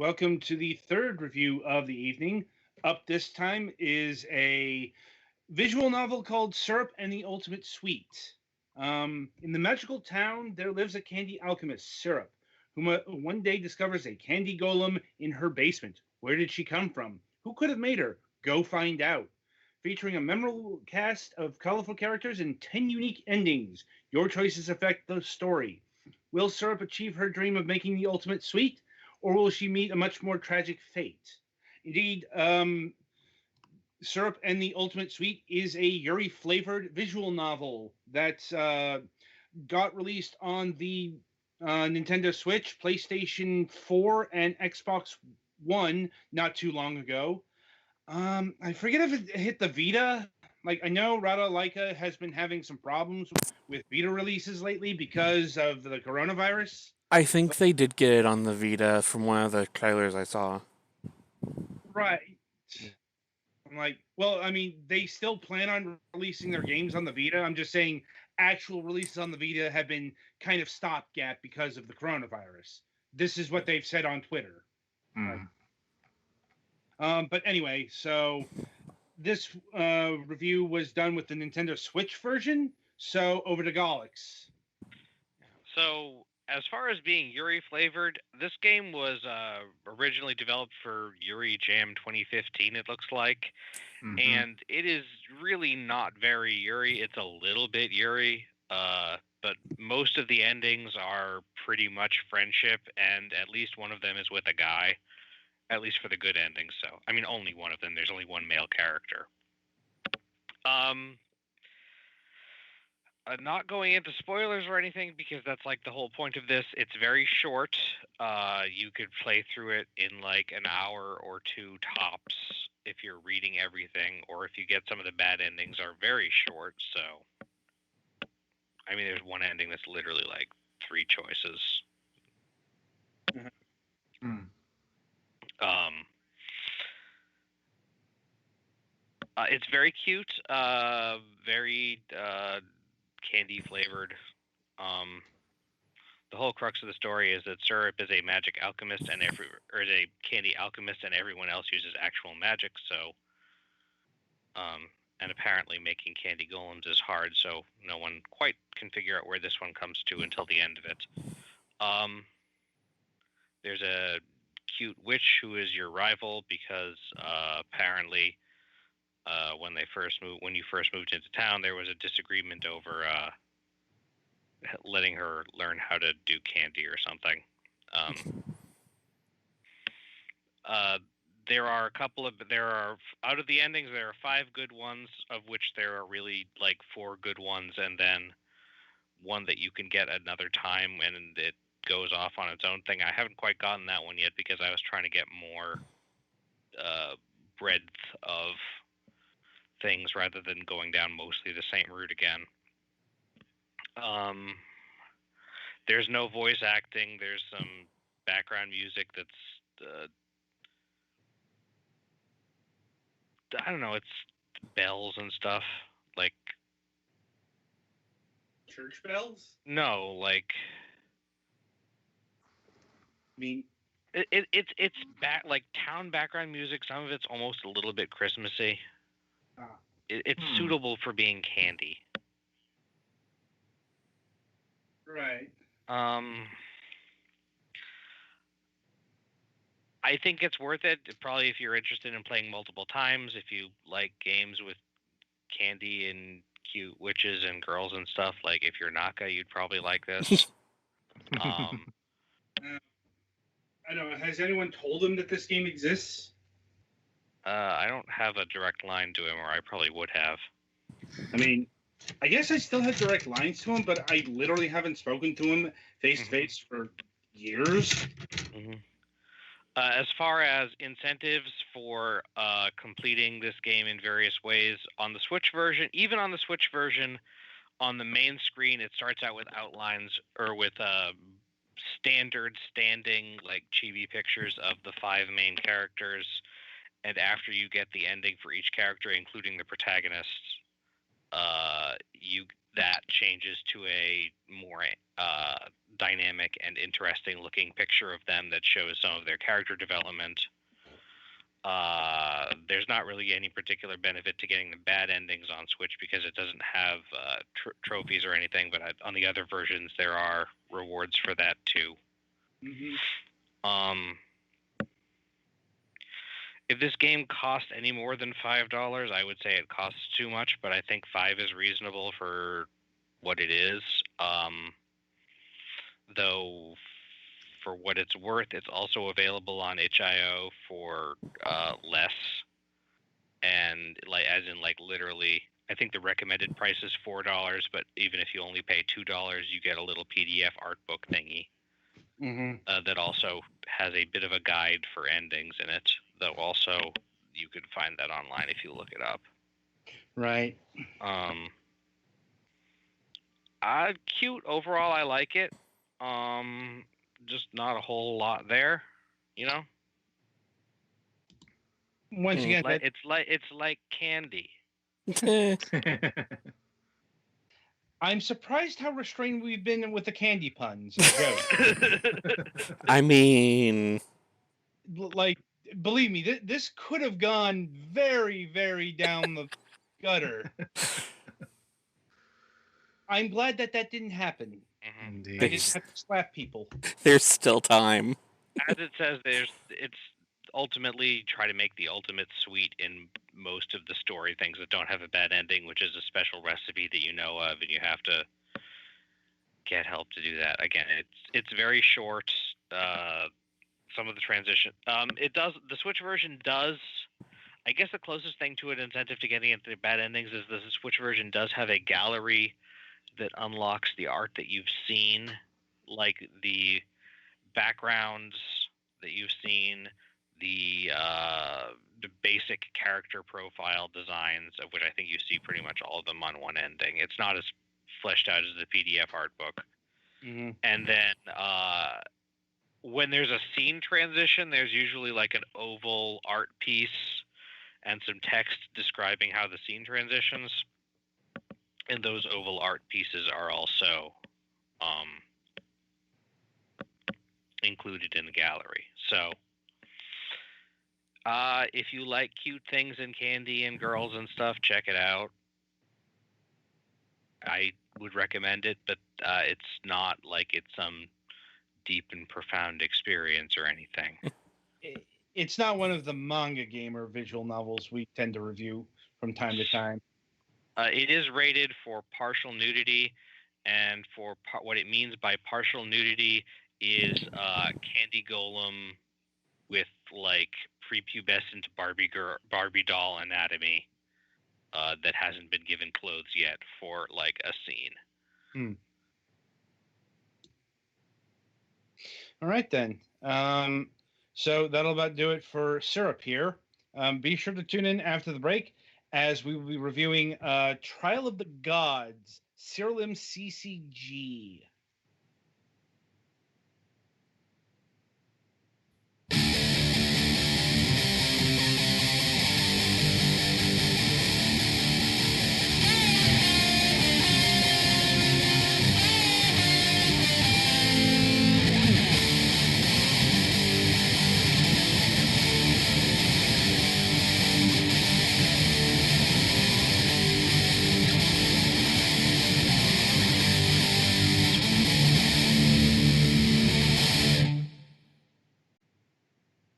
welcome to the third review of the evening. Up this time is a visual novel called Syrup and the Ultimate Sweet. In the magical town, there lives a candy alchemist, Syrup, who one day discovers a candy golem in her basement. Where did she come from? Who could have made her? Go find out. Featuring a memorable cast of colorful characters and 10 unique endings, your choices affect the story. Will Syrup achieve her dream of making the ultimate sweet, or will she meet a much more tragic fate? Indeed, Syrup and the Ultimate Sweet is a Yuri flavored visual novel that got released on the Nintendo Switch, PlayStation 4, and Xbox One not too long ago. I forget if it hit the Vita. Like, I know Rada Laika has been having some problems with Vita releases lately because of the coronavirus. I think they did get it on the Vita from one of the trailers I saw. Right. I'm like, well, I mean, they still plan on releasing their games on the Vita. I'm just saying actual releases on the Vita have been kind of stopgap because of the coronavirus. This is what they've said on Twitter. But anyway, so this review was done with the Nintendo Switch version. So over to Golix. So, as far as being Yuri flavored, this game was originally developed for Yuri Jam 2015, it looks like. And it is really not very Yuri. It's a little bit Yuri, but most of the endings are pretty much friendship, and at least one of them is with a guy, at least for the good endings. So, I mean, only one of them. There's only one male character. Not going into spoilers or anything, because that's like the whole point of this. It's very short. You could play through it in like an hour or two tops if you're reading everything, or if you get some of the bad endings are very short. So, I mean, there's one ending that's literally like 3 choices. It's very cute, very candy flavored. The whole crux of the story is that Syrup is a magic alchemist and is a candy alchemist, and everyone else uses actual magic. So, and apparently making candy golems is hard, so no one quite can figure out where this one comes to until the end of it. There's a cute witch who is your rival because apparently when you first moved into town, there was a disagreement over letting her learn how to do candy or something. There are out of the endings, there are 5 good ones, of which there are really like 4 good ones, and then one that you can get another time, and it goes off on its own thing. I haven't quite gotten that one yet because I was trying to get more breadth of things rather than going down mostly the same route again. There's no voice acting. There's some background music that's I don't know, it's bells and stuff, like Church bells? No, like I mean, it's like town background music. Some of it's almost a little bit Christmassy. It's suitable for being candy. Right. I think it's worth it. Probably if you're interested in playing multiple times, if you like games with candy and cute witches and girls and stuff, like if you're Naka, you'd probably like this. I don't know. Has anyone told him that this game exists? I don't have a direct line to him, or I probably would have. I mean, I guess I still have direct lines to him, but I literally haven't spoken to him face to face for years. As far as incentives for completing this game in various ways, on the Switch version, even on the Switch version, on the main screen, it starts out with outlines or with standard standing like chibi pictures of the 5 main characters, and after you get the ending for each character, including the protagonist, that changes to a more dynamic and interesting looking picture of them that shows some of their character development. There's not really any particular benefit to getting the bad endings on Switch because it doesn't have trophies or anything, but on the other versions there are rewards for that too. Mm-hmm. If this game cost any more than $5, I would say it costs too much, but I think $5 is reasonable for what it is. Though, for what it's worth, it's also available on itch.io for less, and literally, I think the recommended price is $4. But even if you only pay $2, you get a little PDF art book thingy that also has a bit of a guide for endings in it. Though also, you could find that online if you look it up. Right. Cute overall. I like it. Just not a whole lot there, you know. Once again, it's like candy. I'm surprised how restrained we've been with the candy puns. I mean, like, believe me, this could have gone very, very down the gutter. I'm glad that didn't happen. Indeed. I just have to slap people. There's still time. As it says, it's ultimately try to make the ultimate sweet in most of the story things that don't have a bad ending, which is a special recipe that you know of, and you have to get help to do that. Again, it's very short. Some of the transition, the Switch version does. I guess the closest thing to an incentive to getting into the bad endings is the Switch version does have a gallery that unlocks the art that you've seen, like the backgrounds that you've seen, the basic character profile designs, of which I think you see pretty much all of them on one ending. It's not as fleshed out as the PDF art book. Mm-hmm. And then when there's a scene transition, there's usually like an oval art piece and some text describing how the scene transitions. And those oval art pieces are also included in the gallery. So if you like cute things and candy and girls and stuff, check it out. I would recommend it, but it's not like it's some deep and profound experience or anything. It's not one of the manga gamer visual novels we tend to review from time to time. It is rated for partial nudity, and for what it means by partial nudity is Candy Golem with like prepubescent Barbie doll anatomy that hasn't been given clothes yet for like a scene. All right then. So that'll about do it for Syrup here. Be sure to tune in after the break as we will be reviewing Trial of the Gods, Cyrilum CCG.